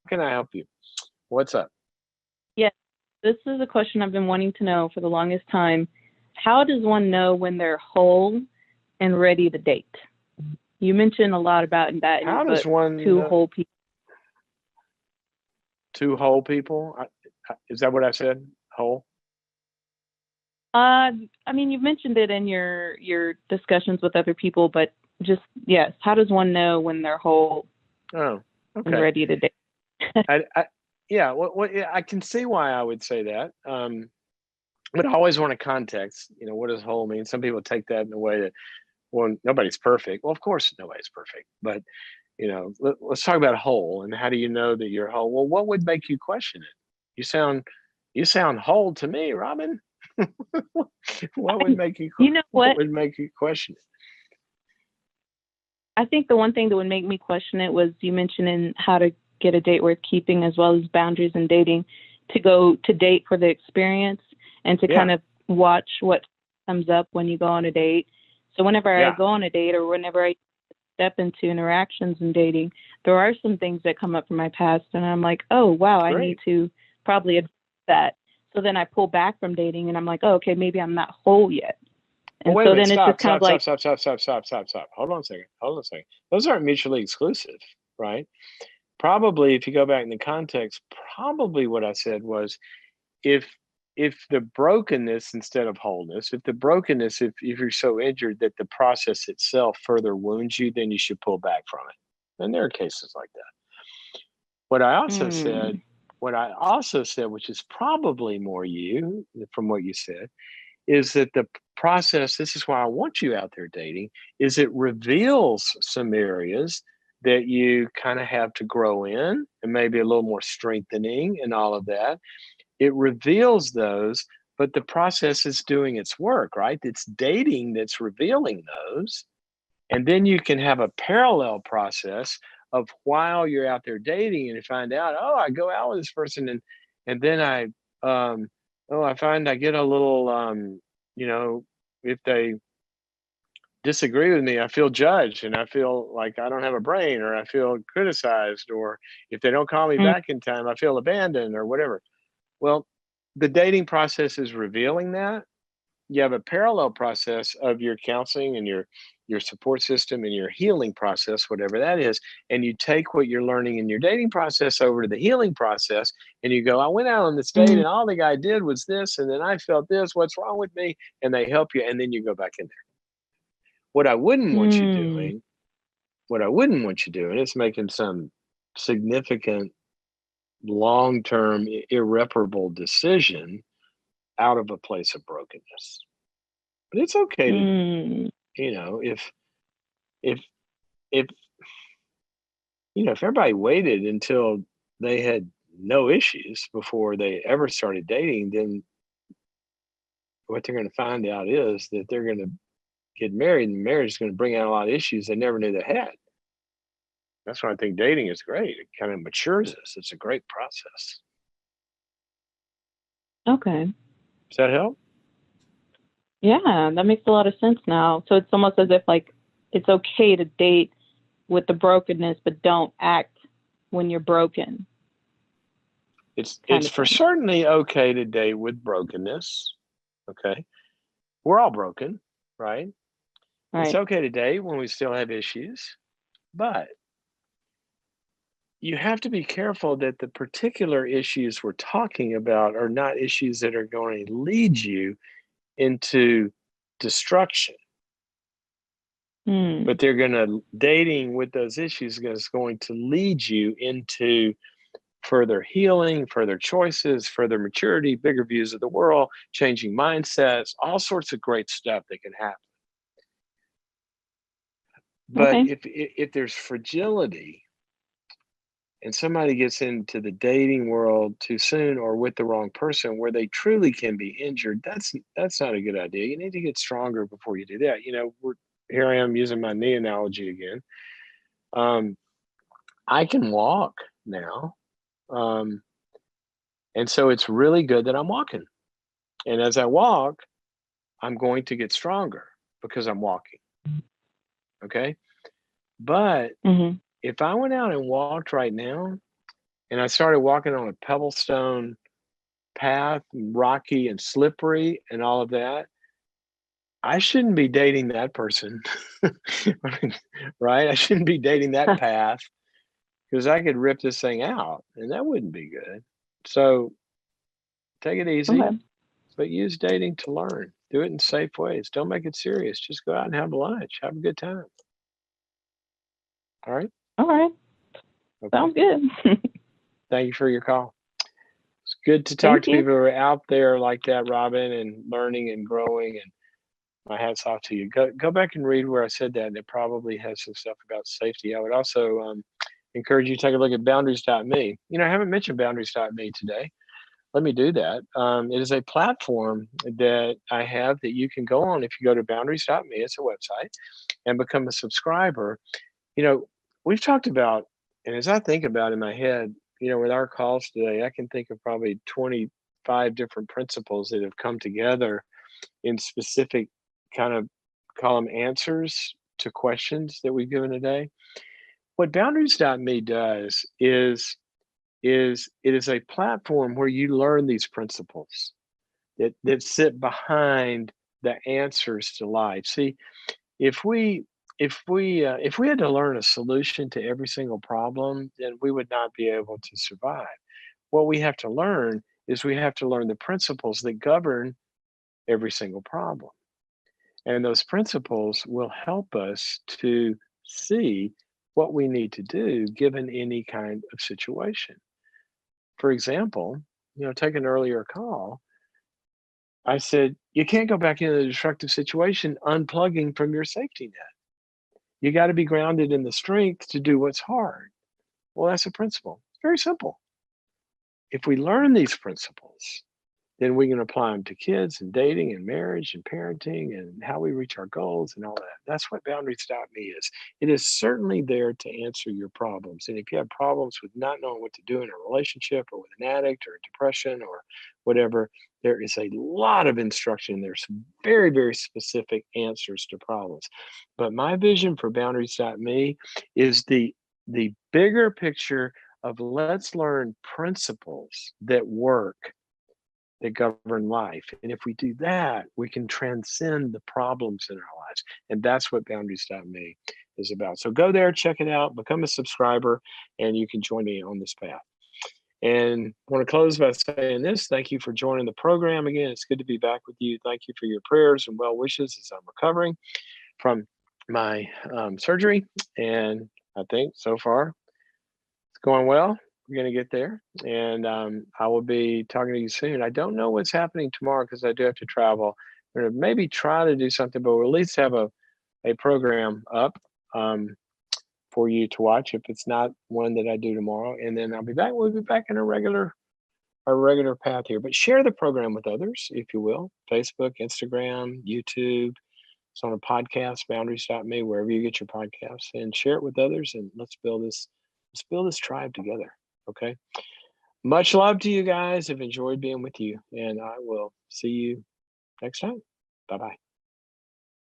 can I help you? What's up? Yes, this is a question I've been wanting to know for the longest time. How does one know when they're whole and ready to date? You mentioned a lot about that in your How does book, one Two Whole People. two whole people? Is that what I said? Whole? I mean, you've mentioned it in your discussions with other people, but just yes, how does one know when they're whole Oh, and okay. ready to date? I yeah. Yeah, I can see why I would say that. But I always want a context. What does whole mean? Some people take that in a way that, well, nobody's perfect. Well, of course, nobody's perfect. But let's talk about whole and how do you know that you're whole? Well, what would make you question it? You sound you sound whole to me, Robin. What would make you You know what what? would make you question it? I think the one thing that would make me question it was you mentioning how to get a date worth keeping as well as boundaries in dating to go to date for the experience and to Yeah, kind of watch what comes up when you go on a date. So whenever I yeah, go on a date or whenever I step into interactions in dating, there are some things that come up from my past and I'm like, oh wow, I need great. to probably address that. So then I pull back from dating and I'm like, oh, okay, maybe I'm not whole yet. Well, And wait a so minute. then it's Stop, just kind of stop, stop, like, stop, stop, stop, stop, stop, stop. Hold on a second. Hold on a second. Those aren't mutually exclusive, right? Probably, if you go back in the context, probably what I said was if if the brokenness instead of wholeness, if the brokenness, if you're so injured that the process itself further wounds you, then you should pull back from it. And there are cases like that. What I also mm, said, what I also said, which is probably more you from what you said, is that the process, this is why I want you out there dating, is it reveals some areas that you kind of have to grow in and maybe a little more strengthening and all of that. It reveals those, but the process is doing its work, right? It's dating that's revealing those. And then you can have a parallel process of while you're out there dating and you find out, oh, I go out with this person and then um I find I get a little you know, if they disagree with me, I feel judged and I feel like I don't have a brain or I feel criticized or if they don't call me mm, back in time, I feel abandoned or whatever. Well, the dating process is revealing that. You have a parallel process of your counseling and your support system and your healing process, whatever that is, and you take what you're learning in your dating process over to the healing process, and you go, I went out on this date, mm, and all the guy did was this, and then I felt this. What's wrong with me? And they help you, and then you go back in there. What I wouldn't want you mm, doing, what I wouldn't want you doing, is making some significant, long-term, irreparable decision out of a place of brokenness. But it's okay to, mm. if if if if everybody waited until they had no issues before they ever started dating, then what they're going to find out is that they're going to get married, and marriage is going to bring out a lot of issues they never knew they had. That's why I think dating is great. It kind of matures us. It's a great process. Okay. Does that help? Yeah, that makes a lot of sense now. So it's almost as if like it's okay to date with the brokenness, but don't act when you're broken, kind It's of for thing. certainly okay to date with brokenness. Okay, we're all broken, right? It's Right. okay to date when we still have issues, but you have to be careful that the particular issues we're talking about are not issues that are going to lead you into destruction, Hmm. but they're going to, dating with those issues is going to lead you into further healing, further choices, further maturity, bigger views of the world, changing mindsets, all sorts of great stuff that can happen. But Okay. if there's fragility and somebody gets into the dating world too soon or with the wrong person where they truly can be injured, that's not a good idea. You need to get stronger before you do that. Here I am using my knee analogy again. um, I can walk now, um, and so it's really good that I'm walking, and as I walk I'm going to get stronger because I'm walking. Okay, but Mhm. if I went out and walked right now, and I started walking on a pebblestone path, rocky and slippery and all of that, I shouldn't be dating that person. Right? I shouldn't be dating that path because I could rip this thing out and that wouldn't be good. So take it easy, Okay. but use dating to learn. Do it in safe ways. Don't make it serious. Just go out and have lunch. Have a good time. All right. All right. Okay. Sounds good. Thank you for your call. It's good to talk Thank to you. people who are out there like that, Robin, and learning and growing. And my hat's off to you. Go back and read where I said that, and it probably has some stuff about safety. I would also encourage you to take a look at boundaries.me. I haven't mentioned boundaries.me today. Let me do that. It is a platform that I have that you can go on if you go to boundaries.me. It's a website and become a subscriber. We've talked about, and as I think about in my head, with our calls today, I can think of probably 25 different principles that have come together in specific kind of call them answers to questions that we've given today. What boundaries.me does is it is a platform where you learn these principles that sit behind the answers to life. See, if we if we had to learn a solution to every single problem, then we would not be able to survive. What we have to learn is we have to learn the principles that govern every single problem. And those principles will help us to see what we need to do given any kind of situation. For example, take an earlier call. I said, you can't go back into a destructive situation unplugging from your safety net. You got to be grounded in the strength to do what's hard. Well, that's a principle. It's very simple. If we learn these principles, then we can apply them to kids and dating and marriage and parenting and how we reach our goals and all that. That's what boundaries.me is. It is certainly there to answer your problems. And if you have problems with not knowing what to do in a relationship or with an addict or depression or whatever, there is a lot of instruction. There's some very, very specific answers to problems. But my vision for boundaries.me is the bigger picture of let's learn principles that work, that govern life. And if we do that, we can transcend the problems in our lives. And that's what boundaries.me is about. So go there, check it out, become a subscriber, and you can join me on this path. And I want to close by saying this. Thank you for joining the program again. It's good to be back with you. Thank you for your prayers and well wishes as I'm recovering from my surgery. And I think so far it's going well. We're going to get there, and I will be talking to you soon. I don't know what's happening tomorrow because I do have to travel. We're going to maybe try to do something, but we'll at least have a program up for you to watch if it's not one that I do tomorrow. And then I'll be back. We'll be back in a regular path here. But share the program with others, if you will. Facebook, Instagram, YouTube. It's on a podcast, boundaries.me, wherever you get your podcasts, and share it with others. And let's build this tribe together. Okay. Much love to you guys. I've enjoyed being with you, and I will see you next time. Bye bye.